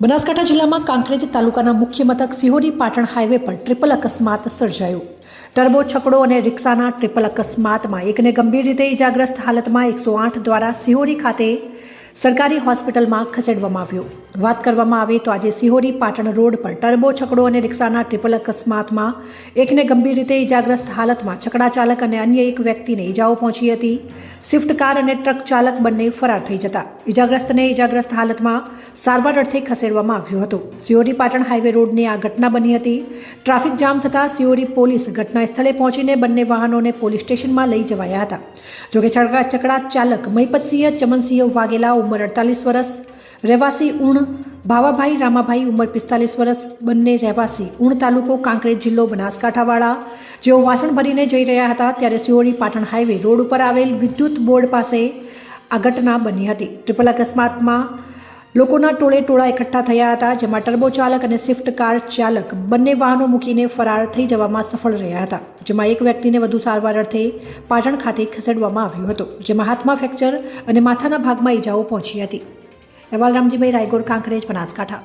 બનાસકાંઠા જિલ્લામાં કાંકરેજ તાલુકાના મુખ્ય મથક સિહોરી પાટણ હાઈવે પર ટ્રિપલ અકસ્માત સર્જાયો। ટર્બો છકડો અને રિક્ષાના ટ્રિપલ અકસ્માતમાં એકને ગંભીર રીતે ઇજાગ્રસ્ત હાલતમાં 108 દ્વારા સિહોરી ખાતે સરકારી હોસ્પિટલમાં ખસેડવામાં આવ્યો। વાત કરવામાં આવે તો આજે સિહોરી પાટણ રોડ પર ટર્બો છકડો અને રિક્ષાના ટ્રિપલ અકસ્માતમાં એકને ગંભીર રીતે ઇજાગ્રસ્ત હાલતમાં છકડા ચાલક અને અન્ય એક વ્યક્તિને ઇજાઓ પહોંચી હતી। સ્વિફ્ટ કાર અને ટ્રક ચાલક બંને ફરાર થઈ જતા ઇજાગ્રસ્તને ઇજાગ્રસ્ત હાલતમાં સારવાર અર્થે ખસેડવામાં આવ્યો હતો। સિહોરી પાટણ હાઈવે રોડની આ ઘટના બની હતી। ટ્રાફિક જામ થતાં સિહોરી પોલીસ ઘટના સ્થળે પહોંચીને બંને વાહનોને પોલીસ સ્ટેશનમાં લઈ જવાયા હતા। જોકે છકડા ચાલક મહિપતસિંહ ચમનસિંહ વાઘેલા ઉંમર 48 વર્ષ, રહેવાસી ઉણ, ભાવાભાઈ રામાભાઈ ઉંમર 45 વર્ષ, બંને રહેવાસી ઉણ તાલુકો કાંકરેજ જિલ્લો બનાસકાંઠાવાળા, જેઓ વાસણ ભરીને જઈ રહ્યા હતા ત્યારે સિહોરી પાટણ હાઈવે રોડ ઉપર આવેલ વિદ્યુત બોર્ડ પાસે આ ઘટના બની હતી। ટ્રિપલ અકસ્માતમાં લોકોના ટોળે એકઠા થયા હતા, જેમાં ટર્બો ચાલક અને સ્વિફ્ટ કાર ચાલક બંને વાહનો મૂકીને ફરાર થઈ જવામાં સફળ રહ્યા હતા, જેમાં એક વ્યક્તિને વધુ સારવાર અર્થે પાટણ ખાતે ખસેડવામાં આવ્યો હતો, જેમાં હાથમાં ફ્રેક્ચર અને માથાના ભાગમાં ઈજાઓ પહોંચી હતી। અહેવાલ રામજીભાઈ રાયગોર, કાંકરેજ, બનાસકાંઠા।